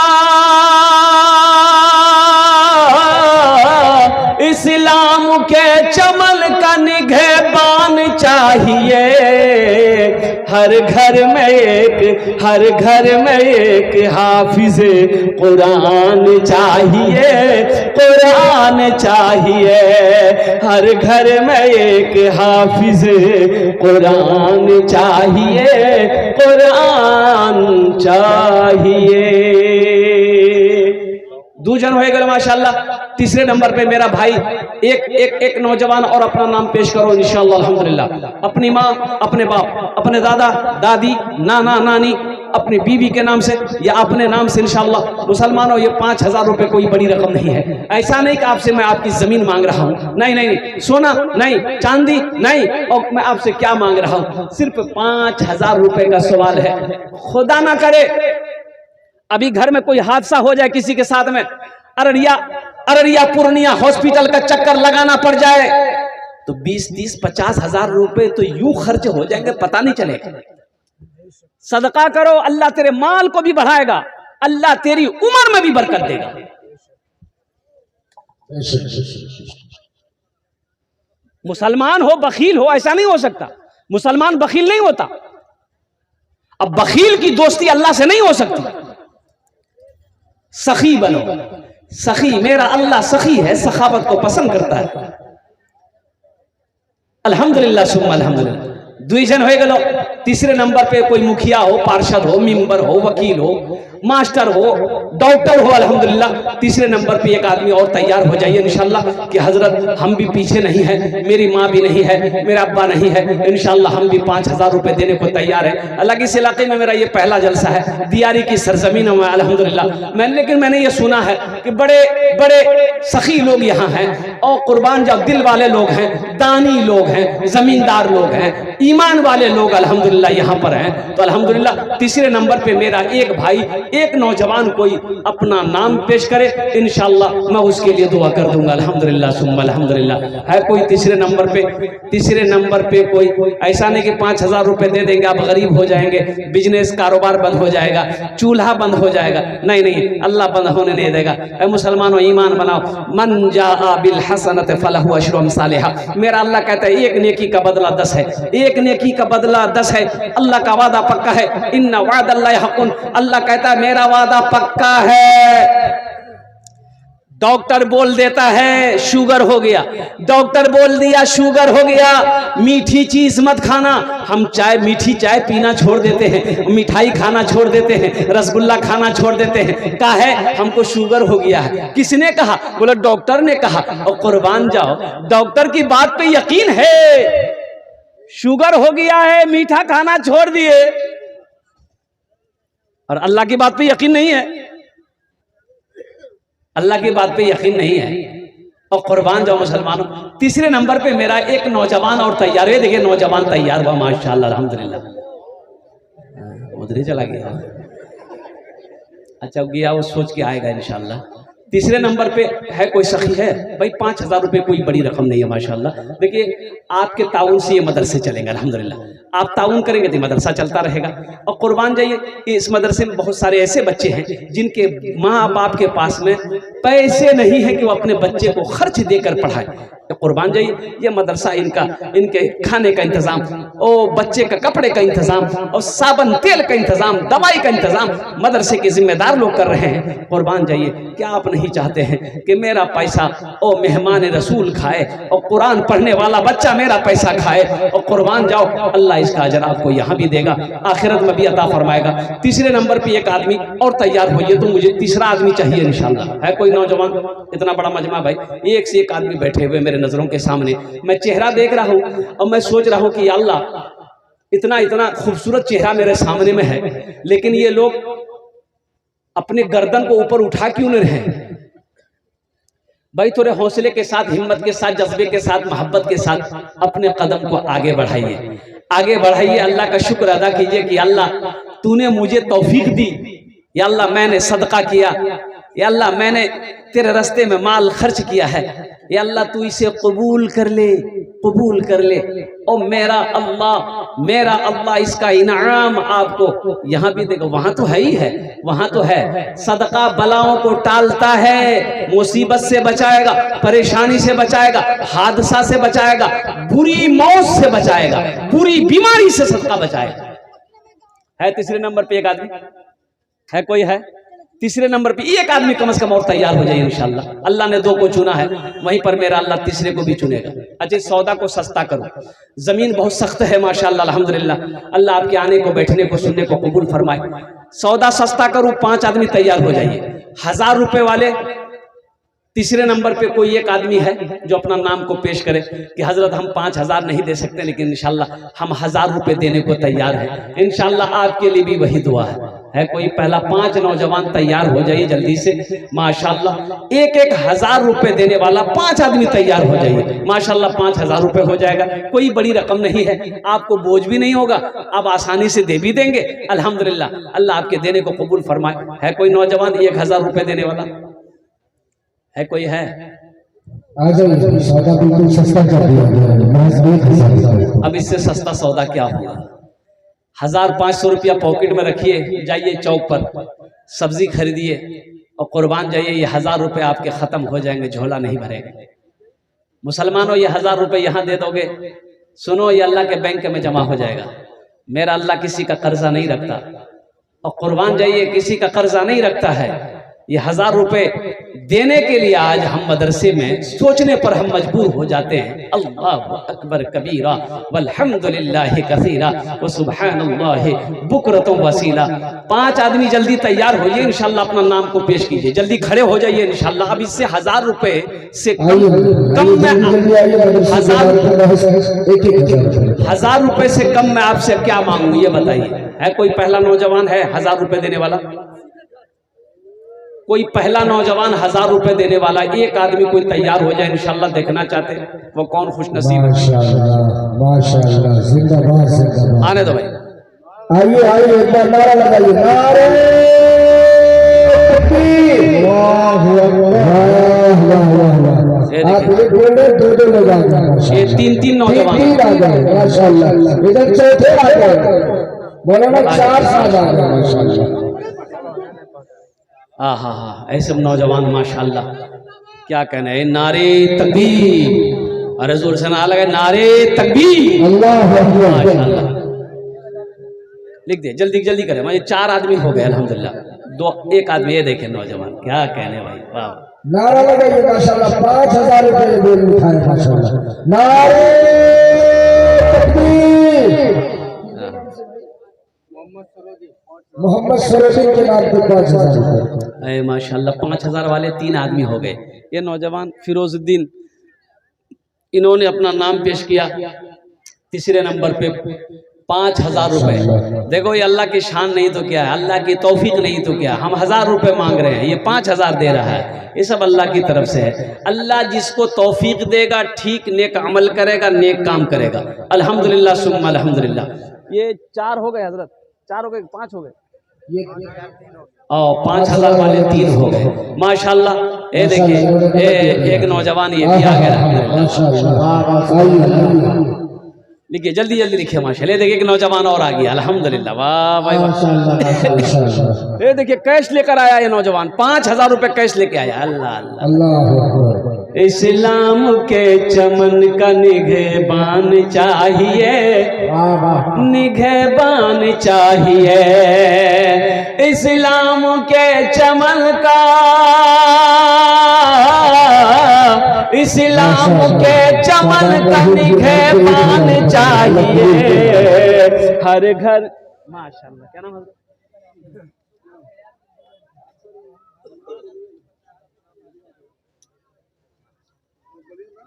इस्लाम के चमन का निगहबान चाहिए। हर घर में एक हाफिज कुरान चाहिए, कुरान चाहिए। हर घर में एक हाफिज कुरान चाहिए, कुरान चाहिए। 2 जन हो गए माशाल्लाह। तीसरे नंबर पे मेरा भाई एक नौजवान और अपना नाम पेश करो इंशाअल्लाह। अल्हम्दुलिल्लाह, अपनी माँ, अपने बाप, अपने दादा दादी, नाना नानी अपनी बीवी के नाम से या अपने नाम से इंशाअल्लाह। मुसलमानों, ये 5,000 रुपए कोई बड़ी रकम नहीं है। ऐसा नहीं कि आपसे मैं आपकी जमीन मांग रहा हूँ, नहीं नहीं नहीं, सोना नहीं, चांदी नहीं, और मैं आपसे क्या मांग रहा हूँ, सिर्फ 5,000 रुपए का सवाल है। खुदा ना करे अभी घर में कोई हादसा हो जाए किसी के साथ में, अररिया पूर्णिया हॉस्पिटल का चक्कर लगाना पड़ जाए, तो 20, 30, 50,000 रुपए तो यूं खर्च हो जाएंगे, पता नहीं चलेगा। सदका करो, अल्लाह तेरे माल को भी बढ़ाएगा, अल्लाह तेरी उम्र में भी बरकत देगा। मुसलमान हो बखील हो ऐसा नहीं हो सकता। मुसलमान बखील नहीं होता। अब बखील की दोस्ती अल्लाह से नहीं हो सकती। सखी बनो, सखी, मेरा अल्लाह सखी है, सखावत को पसंद करता है। अल्हम्दुलिल्लाह सुम्मा अल्हम्दुलिल्लाह। दुईजन हो गलो। तीसरे नंबर पे कोई मुखिया हो, पार्षद हो, मेंबर हो, वकील हो, मास्टर हो, डॉक्टर हो, अल्हम्दुलिल्लाह। तीसरे नंबर पे एक आदमी और तैयार हो जाइए इंशाअल्लाह कि हजरत हम भी पीछे नहीं है, मेरी माँ भी नहीं है, मेरा अब्बा नहीं है, इंशाअल्लाह हम भी 5,000 रुपए देने को तैयार है। हालांकि इस इलाके में मेरा ये पहला जलसा है, दियारी की सरजमीन में अल्हम्दुलिल्लाह। लेकिन मैंने ये सुना है कि बड़े बड़े सखी लोग यहाँ हैं और कुर्बान जाओ दिल वाले लोग हैं, दानी लोग हैं, जमींदार लोग हैं, ईमान वाले लोग अल्हम्दुलिल्लाह यहाँ पर हैं। तो अल्हम्दुलिल्लाह तीसरे नंबर पे मेरा एक भाई, एक नौजवान कोई अपना नाम पेश करे, इंशाअल्लाह मैं उसके लिए दुआ कर दूंगा। अल्हम्दुलिल्लाह सुम्मा अल्हम्दुलिल्लाह। है कोई तीसरे नंबर पे? तीसरे नंबर पे कोई? ऐसा नहीं कि 5,000 रुपए दे देंगे आप गरीब हो जाएंगे, बिजनेस कारोबार बंद हो जाएगा, चूल्हा बंद हो जाएगा, नहीं नहीं, अल्लाह बंद होने नहीं देगा। ऐ मुसलमानों, ईमान बनाओ। मन जाआ बिल हसनत फलहु अशरु अम्सालिहा। मेरा अल्लाह कहता है एक नेकी का बदला 10 है, एक नेकी का बदला 10 है। अल्लाह का वादा पक्का है, इन्ना वादल्लाहि हक़्क़ुन। अल्लाह कहता है मेरा वादा पक्का है। डॉक्टर बोल देता है शुगर हो गया, डॉक्टर बोल दिया शुगर हो गया, मीठी चीज मत खाना। हम चाय, मीठी चाय पीना छोड़ देते हैं, मिठाई खाना छोड़ देते हैं, रसगुल्ला खाना छोड़ देते हैं। कहा है हमको शुगर हो गया है। किसने कहा? बोला डॉक्टर ने कहा। और कुर्बान जाओ, डॉक्टर की बात पे यकीन है, शुगर हो गया है, मीठा खाना छोड़ दिए, और अल्लाह की बात पे यकीन नहीं है। अल्लाह की बात पे यकीन नहीं है। और कुर्बान जाओ मुसलमानों, तीसरे नंबर पे मेरा एक नौजवान और तैयार है। देखिए नौजवान तैयार हुआ माशाल्लाह अल्हम्दुलिल्लाह। उधर ही चला गया, अच्छा गया, वो सोच के आएगा इंशाल्लाह। तीसरे नंबर पे है कोई सखी है भाई, 5,000 रुपए कोई बड़ी रकम नहीं है माशाल्लाह। देखिए आपके ताउन से ये मदरसे चलेंगे अल्हम्दुलिल्लाह। आप ताउन करेंगे तो मदरसा चलता रहेगा। और कुर्बान जाइए, इस मदरसे में बहुत सारे ऐसे बच्चे हैं जिनके माँ बाप के पास में पैसे नहीं है कि वो अपने बच्चे को खर्च देकर पढ़ाए। तो कुर्बान जाइए, ये मदरसा इनके खाने का इंतजाम, और बच्चे का कपड़े का इंतजाम, और साबन तेल का इंतजाम, दवाई का इंतजाम मदरसे के जिम्मेदार लोग कर रहे हैं। कुर्बान जाइए, क्या आप नहीं चाहते हैं कि मेरा पैसा ओ मेहमान रसूल खाए, और कुरान पढ़ने वाला बच्चा मेरा पैसा खाए? और कुर्बान जाओ, अल्लाह इसका अजर आपको यहाँ भी देगा, आखिरत में भी अता फरमाएगा। तीसरे नंबर पे एक आदमी और तैयार होइए, तो मुझे तीसरा आदमी चाहिए इंशाअल्लाह। है कोई नौजवान? इतना बड़ा मजमा भाई, एक से एक आदमी बैठे हुए मेरे नजरों के सामने। मैं चेहरा देख रहा हूं और मैं सोच रहा हूं कि अल्लाह इतना इतना खूबसूरत चेहरा मेरे सामने में है, लेकिन ये लोग अपने गर्दन को ऊपर उठा क्यों नहीं रहे? भाई थोड़े हौसले के साथ, हिम्मत के साथ, जज्बे के साथ, मोहब्बत के साथ अपने कदम को आगे बढ़ाइए, आगे बढ़ाइए। अल्लाह का शुक्र अदा कीजिए कि अल्लाह तूने मुझे तौफीक दी, या अल्लाह मैंने सदका किया, या अल्लाह मैंने तेरे रास्ते में माल खर्च किया है, या अल्लाह तू इसे कबूल कर ले, कबूल कर ले। और मेरा अल्लाह इसका इनाम आपको यहाँ भी देखो, वहां तो है ही है, वहां तो है। सदका बलाओं को टालता है, मुसीबत से बचाएगा, परेशानी से बचाएगा, हादसा से बचाएगा, बुरी मौत से बचाएगा, बुरी बीमारी से सदका बचाएगा। है तीसरे नंबर पे एक आदमी है, कोई है? तीसरे नंबर पे एक आदमी कम से कम और तैयार हो जाए इंशाअल्लाह। अल्लाह ने 2 को चुना है, वहीं पर मेरा अल्लाह तीसरे को भी चुनेगा। अच्छा, सौदा को सस्ता करो, जमीन बहुत सख्त है माशाअल्लाह अल्हम्दुलिल्लाह। अल्लाह आपके आने को, बैठने को, सुनने को कबूल फरमाए। सौदा सस्ता करूं, 5 आदमी तैयार हो जाइए। 1,000 रुपए वाले तीसरे नंबर पे कोई एक आदमी है जो अपना नाम को पेश करे कि हजरत हम 5,000 नहीं दे सकते, लेकिन इंशाल्लाह हम 1,000 रुपए देने को तैयार हैं। इंशाल्लाह आपके लिए भी वही दुआ है कोई पहला 5 नौजवान तैयार हो जाइए जल्दी से माशाल्लाह। एक 1,000 रुपए देने वाला 5 आदमी तैयार हो जाइए माशाल्लाह, 5,000 रुपए हो जाएगा। कोई बड़ी रकम नहीं है, आपको बोझ भी नहीं होगा, आप आसानी से दे भी देंगे अल्हम्दुलिल्लाह। अल्लाह आपके देने को कबूल फरमाए। है कोई नौजवान 1,000 रुपए देने वाला है? कोई है? आ जाइए, सौदा बिल्कुल सस्ता कर दिया गया है, महज 1,000। अब इससे सस्ता सौदा क्या होगा? 1,500 रुपया पॉकेट में रखिए, जाइए चौक पर सब्जी खरीदिए और कुर्बान जाइए। ये 1,000 रुपये आपके खत्म हो जाएंगे, झोला नहीं भरेगा। मुसलमानों, ये 1,000 रुपये यहाँ दे दोगे, सुनो ये अल्लाह के बैंक में जमा हो जाएगा। मेरा अल्लाह किसी का कर्जा नहीं रखता, और कुर्बान जाइए किसी का कर्जा नहीं रखता है। ये 1,000 रुपए देने के लिए आज हम मदरसे में सोचने पर हम मजबूर हो जाते हैं। अल्लाहु अकबर कबीरा वल्हम्दुलिल्लाहि कसीरा व सुब्हानल्लाहि बुकरतुम वसीला। 5 आदमी जल्दी तैयार होइए, इंशाल्लाह अपना नाम को पेश कीजिए, जल्दी खड़े हो जाइए इंशाल्लाह। अब इससे 1,000 रुपए से कम में 1,000 रुपए से कम मैं आपसे क्या मांगू, ये बताइए। है कोई पहला नौजवान है 1,000 रुपए देने वाला? कोई पहला नौजवान 1,000 रुपए देने वाला? एक आदमी कोई तैयार हो जाए इंशाल्लाह। देखना चाहते हैं वो कौन खुश नसीब है। माशाअल्लाह, जिंदाबाद जिंदाबाद। आने दो भाई, आइए आइए, एक बार नारा लगाइए, नारे तकबीर, वाह वाह वाह। आप एक बोले, दो लोग आ गए, ये 3 नौजवान आ गए माशाअल्लाह। इधर चौथे आ गए, मौलाना 4 साल आ गए माशाअल्लाह। हाँ, ऐसे नौजवान माशाल्लाह, क्या कहना है। नारे तकबीर, और जोर से ना लगे नारे तकबीर, माशाल्लाह। लिख दे, जल्दी जल्दी करें। मैं 4 आदमी हो गए अल्हम्दुलिल्लाह। एक आदमी, ये देखे नौजवान, क्या कहने भाई, वाह। नारा लगाइए माशाल्लाह, 5,000 रुपए बोल उठाए माशाल्लाह। नारे तकबीर, मोहम्मद सरोजी के नाम पे 5,000 रुपए माशाल्लाह। 5,000 वाले 3 आदमी हो गए। ये नौजवान फिरोजुद्दीन, इन्होंने अपना नाम पेश किया तीसरे नंबर पे 5,000 रुपए। देखो ये अल्लाह की शान नहीं तो क्या है, अल्लाह की तौफीक नहीं तो क्या। हम 1,000 रुपए मांग रहे हैं, ये 5,000 दे रहा है। ये सब अल्लाह की तरफ से है। अल्लाह जिसको तौफीक देगा, ठीक नेक अमल करेगा, नेक काम करेगा। अल्हम्दुलिल्लाह सुम्मा अल्हम्दुलिल्लाह। ये 4 हो गए हजरत, 4 हो गए, 5 हो गए, और 5,000 वाले 3 हो गए माशाल्लाह। ये देखिए एक नौजवान ये भी आ गया। लिखिए, जल्दी जल्दी लिखिए माशाल्लाह। देखिए एक नौजवान और आ गया अल्हम्दुलिल्लाह, वाह भाई वाह। ये देखिए कैश लेकर आया ये नौजवान, 5,000 रुपए कैश लेके आया। अल्लाह अल्लाह। इस्लाम के चमन का निगहबान चाहिए, निगहबान चाहिए। इस्लाम के चमन का, इस्लाम के चमन का निगहबान चाहिए हर घर। माशाल्लाह, क्या नाम है?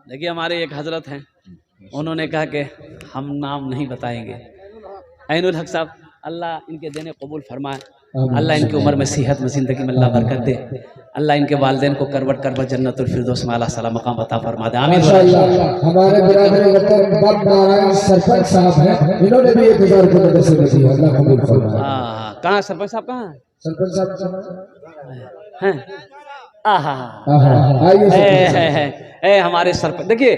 देखिए हमारे एक हजरत हैं, उन्होंने कहा कि हम नाम नहीं बताएंगे। ऐनुल हक साहब, अल्लाह इनके देने कबूल फरमाए, अल्लाह इनकी उम्र में सेहत में ज़िंदगी में अल्लाह बरकत दे, अल्लाह इनके वालिदैन को करवट करवट जन्नतुल फिरदौस में आला साला मकाम अता फरमा दे। आमीन। हमारे बिरादरी वतन बाप नारायण सरपंच साहब हैं, इन्होंने भी 1,000 रुपये मदरसे में दिया, अल्लाह कबूल फरमाए। हाँ, कहाँ सरपंच साहब, कहाँ हैं? सरपंच साहब हैं? आइए हमारे सरपंच। देखिए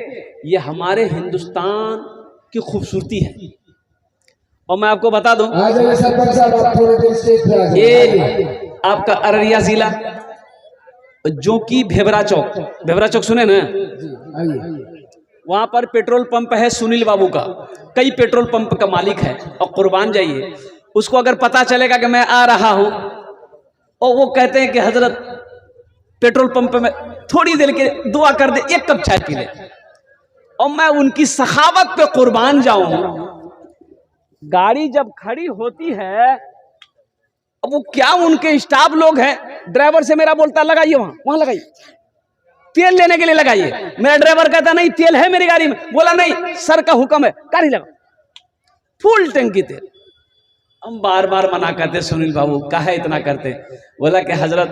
ये हमारे हिंदुस्तान की खूबसूरती है, और मैं आपको बता दूं, ये आपका अररिया जिला जो कि भेबरा चौक सुने ना, वहां पर पेट्रोल पंप है सुनील बाबू का, कई पेट्रोल पंप का मालिक है। और कुर्बान जाइए, उसको अगर पता चलेगा कि मैं आ रहा हूं, और वो कहते हैं कि हजरत पेट्रोल पंप में थोड़ी देर के दुआ कर दे, 1 कप चाय पी ले, और मैं उनकी सखावत पे कुर्बान जाऊं। गाड़ी जब खड़ी होती है, अब वो क्या उनके स्टाफ लोग हैं, ड्राइवर से मेरा बोलता लगाइए, वहां लगाइए, तेल लेने के लिए लगाइए। मेरा ड्राइवर कहता नहीं तेल है मेरी गाड़ी में, बोला नहीं सर का हुक्म है गाड़ी लगा, फुल टंकी तेल। हम बार बार मना करते, सुनील बाबू काहे इतना करते? बोला कि हजरत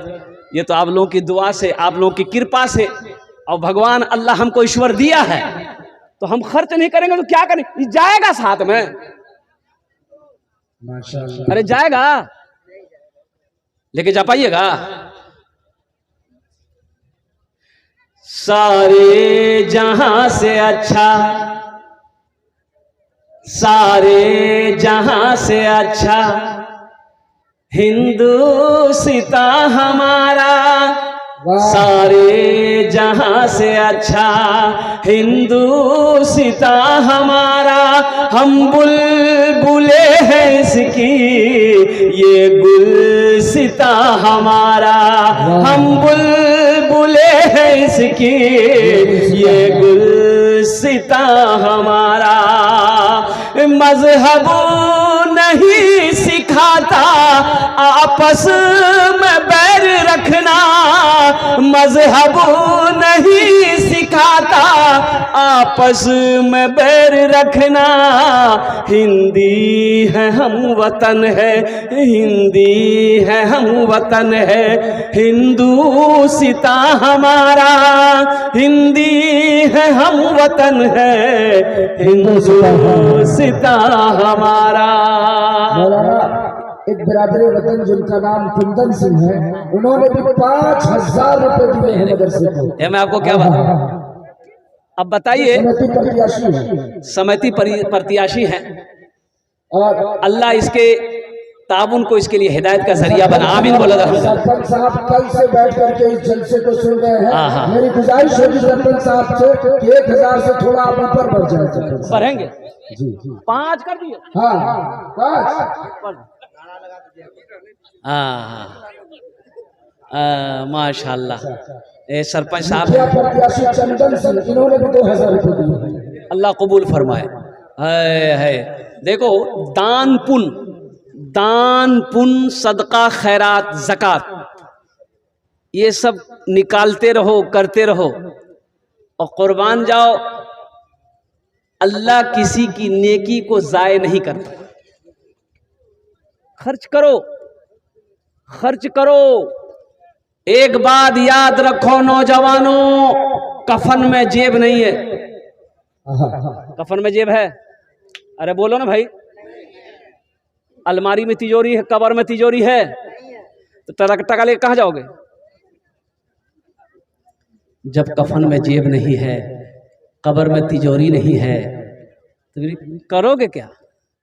ये तो आप लोगों की दुआ से, आप लोगों की कृपा से, और भगवान अल्लाह हमको ईश्वर दिया है तो हम खर्च नहीं करेंगे तो क्या करें, ये जाएगा साथ में, माशाअल्लाह। अरे जाएगा, लेके जा पाइएगा? सारे जहां से अच्छा, सारे जहां से अच्छा हिंदुस्ता हमारा, सारे जहां से अच्छा हिंदुस्ता हमारा। हम बुलबुले हैं इसकी ये गुलसिता हमारा, हम बुलबुले हैं इसकी ये गुलसिता हमारा। मजहब नहीं सिखाता आपस में बैर रखना, मजहब नहीं सिखाता आपस में बैर रखना। हिंदी है हम वतन है, हिंदी है हम वतन है, हिंदुस्ता हमारा। हिंदी है हम वतन है, हिंदुस्ता हमारा। मौलाना एक बिरादरी वतन जिनका नाम कुंदन सिंह है, उन्होंने भी 5,000 रुपए दिए हैं मदरसे को। ये मैं आपको क्या बताऊं, अब बताइए। समिति प्रत्याशी है समिति प्रत्याशी हैं, और अल्लाह इसके ताबुन को इसके लिए हिदायत का जरिया बना। आमीन बोला था। सरपंच साहब कल से बैठ करके इस जलसे को सुन रहे हाँ, हाँ। हैं। मेरी गुजारिश होगी सरपंच साहब से कि 1,000 से थोड़ा आप ऊपर बढ़ जाए सरपंच साहब। बढ़ेंगे, जी जी 5 कर दिए। हाँ 5। माशाल्लाह। ए सरपंच साहब मुखिया प्रत्याशी चंदन सिंह, इन्होंने भी 2,000 रुपए दिए हैं। अल्लाह कबूल फरमाए। है देखो, दान पुण्य सदका खैरात ज़कात ये सब निकालते रहो, करते रहो और कुर्बान जाओ। अल्लाह किसी की नेकी को जाय नहीं करता। खर्च करो, खर्च करो। एक बात याद रखो नौजवानों, कफन में जेब नहीं है। कफन में जेब है? अरे बोलो ना भाई। अलमारी में तिजोरी है, कबर में तिजोरी है, तो टका लेके कहाँ जाओगे? जब कफन में जेब नहीं है, कबर में तिजोरी नहीं है, तो करोगे क्या?